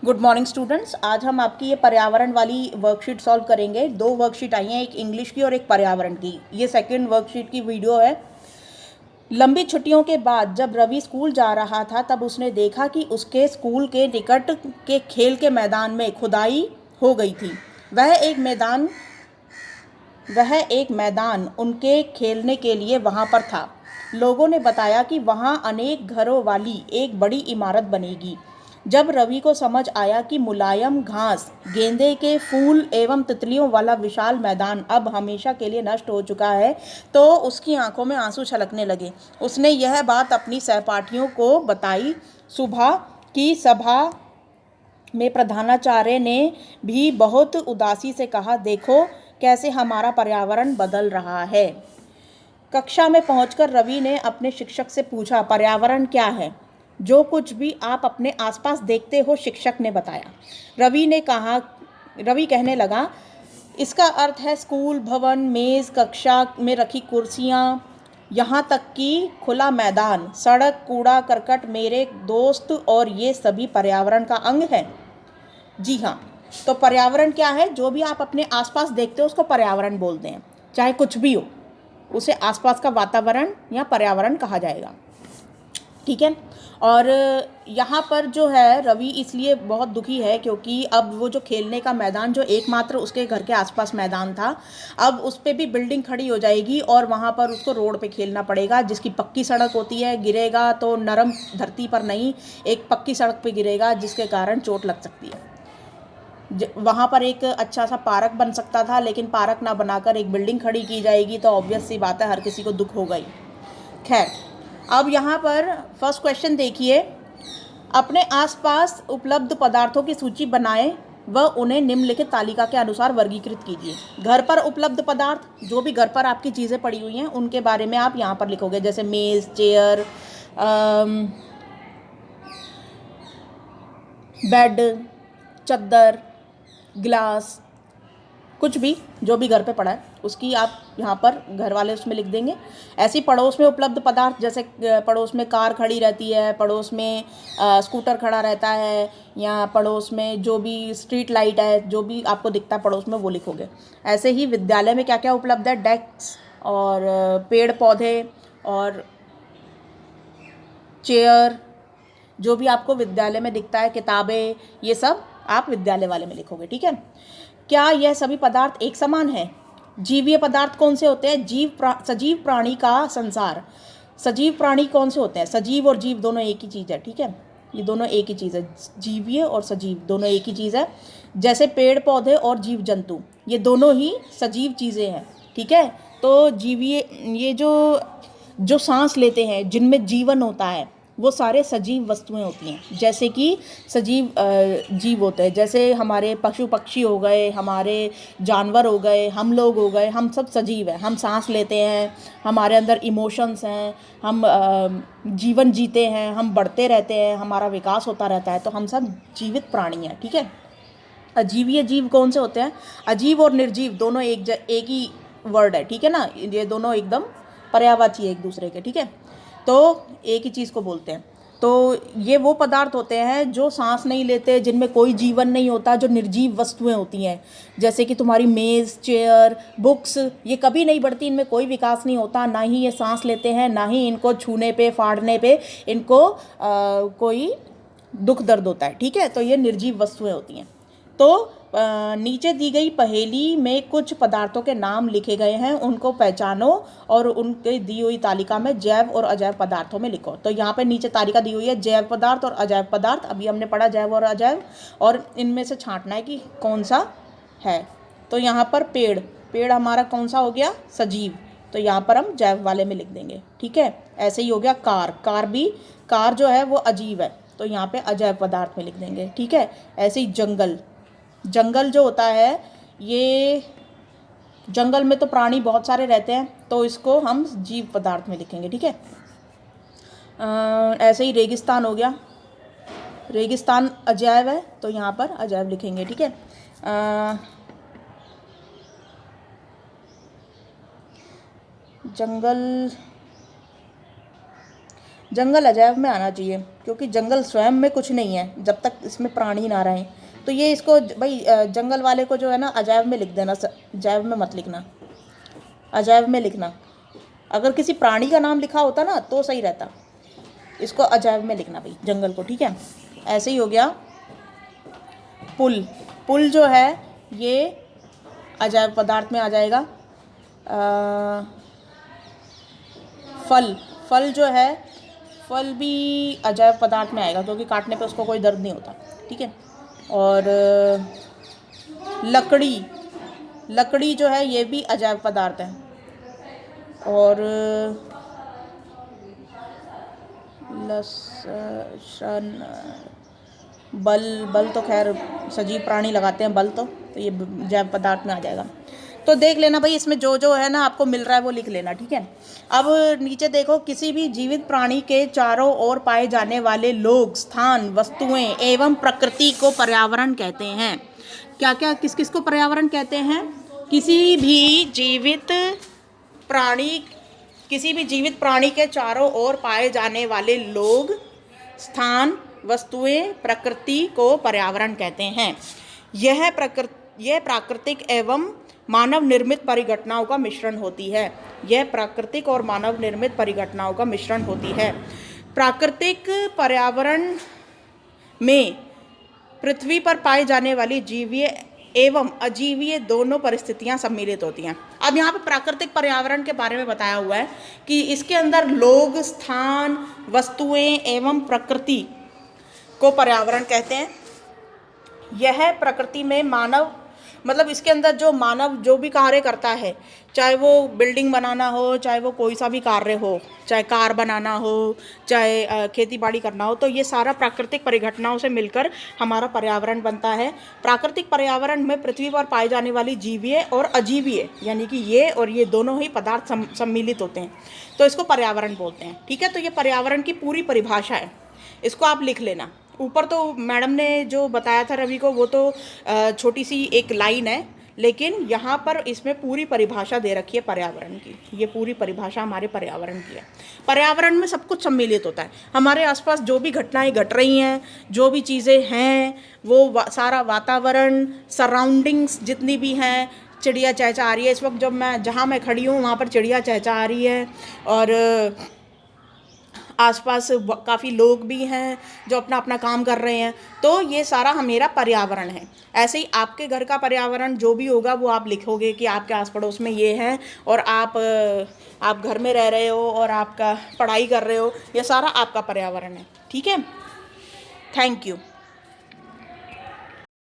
Good morning students. आज हम आपकी ये पर्यावरण वाली वर्कशीट सॉल्व करेंगे। दो वर्कशीट आई हैं, एक इंग्लिश की और एक पर्यावरण की। ये सेकंड वर्कशीट की वीडियो है। लंबी छुट्टियों के बाद जब रवि स्कूल जा रहा था तब उसने देखा कि उसके स्कूल के निकट के खेल के मैदान में खुदाई हो गई थी। वह एक मैदान उनके खेलने के लिए वहाँ पर था। लोगों ने बताया कि वहाँ अनेक घरों वाली एक बड़ी इमारत बनेगी। जब रवि को समझ आया कि मुलायम घास, गेंदे के फूल एवं तितलियों वाला विशाल मैदान अब हमेशा के लिए नष्ट हो चुका है, तो उसकी आंखों में आंसू छलकने लगे। उसने यह बात अपनी सहपाठियों को बताई। सुबह की सभा में प्रधानाचार्य ने भी बहुत उदासी से कहा, देखो कैसे हमारा पर्यावरण बदल रहा है। कक्षा में पहुंचकर रवि ने अपने शिक्षक से पूछा, पर्यावरण क्या है? जो कुछ भी आप अपने आसपास देखते हो, शिक्षक ने बताया। रवि कहने लगा, इसका अर्थ है स्कूल, भवन, मेज, कक्षा में रखी कुर्सियां, यहाँ तक कि खुला मैदान, सड़क, कूड़ा करकट मेरे दोस्त, और ये सभी पर्यावरण का अंग है। जी हाँ, तो पर्यावरण क्या है? जो भी आप अपने आसपास देखते हो उसको पर्यावरण बोलते हैं। चाहे कुछ भी हो, उसे आसपास का वातावरण या पर्यावरण कहा जाएगा। ठीक है। और यहाँ पर जो है रवि इसलिए बहुत दुखी है क्योंकि अब वो जो खेलने का मैदान, जो एकमात्र उसके घर के आसपास मैदान था, अब उस पर भी बिल्डिंग खड़ी हो जाएगी और वहाँ पर उसको रोड पे खेलना पड़ेगा, जिसकी पक्की सड़क होती है। गिरेगा तो नरम धरती पर नहीं, एक पक्की सड़क पे गिरेगा, जिसके कारण चोट लग सकती है। वहाँ पर एक अच्छा सा पार्क बन सकता था, लेकिन पार्क ना बनाकर एक बिल्डिंग खड़ी की जाएगी, तो ऑब्वियस सी बात है हर किसी को दुख होगा ही। खैर, अब यहाँ पर फर्स्ट क्वेश्चन देखिए। अपने आसपास उपलब्ध पदार्थों की सूची बनाएं व उन्हें निम्नलिखित तालिका के अनुसार वर्गीकृत कीजिए। घर पर उपलब्ध पदार्थ, जो भी घर पर आपकी चीज़ें पड़ी हुई हैं उनके बारे में आप यहाँ पर लिखोगे, जैसे मेज़, चेयर, बेड, चद्दर, गिलास, कुछ भी जो भी घर पे पड़ा है उसकी आप यहाँ पर घर वाले उसमें लिख देंगे। ऐसी पड़ोस में उपलब्ध पदार्थ, जैसे पड़ोस में कार खड़ी रहती है, पड़ोस में स्कूटर खड़ा रहता है, या पड़ोस में जो भी स्ट्रीट लाइट है, जो भी आपको दिखता है पड़ोस में, वो लिखोगे। ऐसे ही विद्यालय में क्या क्या उपलब्ध है, डेस्क और पेड़ पौधे और चेयर, जो भी आपको विद्यालय में दिखता है, किताबें, ये सब आप विद्यालय वाले में लिखोगे। ठीक है। क्या यह सभी पदार्थ एक समान है? जीवीय पदार्थ कौन से होते हैं? सजीव प्राणी का संसार। सजीव प्राणी कौन से होते हैं? सजीव और जीव दोनों एक ही चीज़ है। ठीक है, ये दोनों एक ही चीज़ है। जीवीय और सजीव दोनों एक ही चीज़ है। जैसे पेड़ पौधे और जीव जंतु, ये दोनों ही सजीव चीज़ें हैं। ठीक है। तो जीवीय, ये जो सांस लेते हैं, जिनमें जीवन होता है, वो सारे सजीव वस्तुएं होती हैं। जैसे कि सजीव जीव होते हैं, जैसे हमारे पशु पक्षी हो गए, हमारे जानवर हो गए, हम लोग हो गए, हम सब सजीव हैं। हम सांस लेते हैं, हमारे अंदर इमोशंस हैं, हम जीवन जीते हैं, हम बढ़ते रहते हैं, हमारा विकास होता रहता है, तो हम सब जीवित प्राणी हैं। ठीक है। अजीवीय जीव कौन से होते हैं? अजीव और निर्जीव दोनों एक ही वर्ड है। ठीक है ना, ये दोनों एकदम पर्यायवाची है एक दूसरे के। ठीक है, तो एक ही चीज़ को बोलते हैं। तो ये वो पदार्थ होते हैं जो सांस नहीं लेते, जिनमें कोई जीवन नहीं होता, जो निर्जीव वस्तुएं होती हैं। जैसे कि तुम्हारी मेज़, चेयर, बुक्स, ये कभी नहीं बढ़ती, इनमें कोई विकास नहीं होता, ना ही ये सांस लेते हैं, ना ही इनको छूने पे, फाड़ने पे इनको कोई दुख दर्द होता है। ठीक है, तो ये निर्जीव वस्तुएं होती हैं। तो नीचे दी गई पहेली में कुछ पदार्थों के नाम लिखे गए हैं, उनको पहचानो और उनके दी हुई तालिका में जैव और अजैव पदार्थों में लिखो। तो यहाँ पे नीचे तालिका दी हुई है, जैव पदार्थ और अजैव पदार्थ। अभी हमने पढ़ा जैव और अजैव, और इनमें से छांटना है कि कौन सा है। तो यहाँ पर पेड़ हमारा कौन सा हो गया? सजीव, तो यहाँ पर हम जैव वाले में लिख देंगे। ठीक है। ऐसे ही हो गया कार जो है वो अजीव है, तो यहाँ पे अजैव पदार्थ में लिख देंगे। ठीक है। ऐसे ही जंगल जो होता है, ये जंगल में तो प्राणी बहुत सारे रहते हैं, तो इसको हम जीव पदार्थ में लिखेंगे। ठीक है। ऐसे ही रेगिस्तान हो गया, रेगिस्तान अजैव है, तो यहाँ पर अजैव लिखेंगे। ठीक है। जंगल अजायब में आना चाहिए, क्योंकि जंगल स्वयं में कुछ नहीं है जब तक इसमें प्राणी ना रहें। तो ये इसको भाई जंगल वाले को जो है ना अजायब में लिख देना, अजायब में मत लिखना, अजायब में लिखना। अगर किसी प्राणी का नाम लिखा होता ना तो सही रहता, इसको अजायब में लिखना भाई जंगल को, ठीक है। ऐसे ही हो गया पुल। पुल जो है ये अजायब पदार्थ में आ जाएगा। फल, फल जो है फल भी अजायब पदार्थ में आएगा, क्योंकि काटने पे उसको कोई दर्द नहीं होता, ठीक है। और लकड़ी, लकड़ी जो है ये भी अजायब पदार्थ है। और लसन, बल, बल तो खैर सजीव प्राणी लगाते हैं बल, तो ये जैव पदार्थ में आ जाएगा। तो देख लेना भाई, इसमें जो जो है ना आपको मिल रहा है वो लिख लेना, ठीक है। अब नीचे देखो, किसी भी जीवित प्राणी के चारों ओर पाए जाने वाले लोग, स्थान, वस्तुएं एवं प्रकृति को पर्यावरण कहते हैं। क्या क्या, किस किस को पर्यावरण कहते हैं? किसी भी जीवित प्राणी के चारों ओर पाए जाने वाले लोग, स्थान, वस्तुएं, प्रकृति को पर्यावरण कहते हैं। यह प्राकृतिक एवं मानव निर्मित परिघटनाओं का मिश्रण होती है। यह प्राकृतिक और मानव निर्मित परिघटनाओं का मिश्रण होती है। प्राकृतिक पर्यावरण में पृथ्वी पर पाए जाने वाली जीवीय एवं अजीवीय दोनों परिस्थितियां सम्मिलित होती हैं। अब यहाँ पे प्राकृतिक पर्यावरण के बारे में बताया हुआ है कि इसके अंदर लोग, स्थान, वस्तुएं एवं प्रकृति को पर्यावरण कहते हैं। यह प्रकृति में मानव, मतलब इसके अंदर जो मानव जो भी कार्य करता है, चाहे वो बिल्डिंग बनाना हो, चाहे वो कोई सा भी कार्य हो, चाहे कार बनाना हो, चाहे खेती बाड़ी करना हो, तो ये सारा प्राकृतिक परिघटनाओं से मिलकर हमारा पर्यावरण बनता है। प्राकृतिक पर्यावरण में पृथ्वी पर पाई जाने वाली जीवीय और अजीवीय, यानी कि ये और ये दोनों ही पदार्थ सम्मिलित होते हैं, तो इसको पर्यावरण बोलते हैं, ठीक है। तो ये पर्यावरण की पूरी परिभाषा है, इसको आप लिख लेना। ऊपर तो मैडम ने जो बताया था रवि को, वो तो छोटी सी एक लाइन है, लेकिन यहाँ पर इसमें पूरी परिभाषा दे रखी है पर्यावरण की। ये पूरी परिभाषा हमारे पर्यावरण की है। पर्यावरण में सब कुछ सम्मिलित होता है। हमारे आसपास जो भी घटनाएं घट रही हैं, जो भी चीज़ें हैं, वो सारा वातावरण, सराउंडिंग्स जितनी भी हैं, चिड़िया चहचहा रही है इस वक्त, जहाँ मैं खड़ी हूँ वहाँ पर चिड़िया चहचहा रही है, और आसपास काफ़ी लोग भी हैं जो अपना अपना काम कर रहे हैं, तो ये सारा मेरा पर्यावरण है। ऐसे ही आपके घर का पर्यावरण जो भी होगा वो आप लिखोगे कि आपके आस पड़ोस में ये है, और आप घर में रह रहे हो और आपका पढ़ाई कर रहे हो, ये सारा आपका पर्यावरण है, ठीक है। Thank you.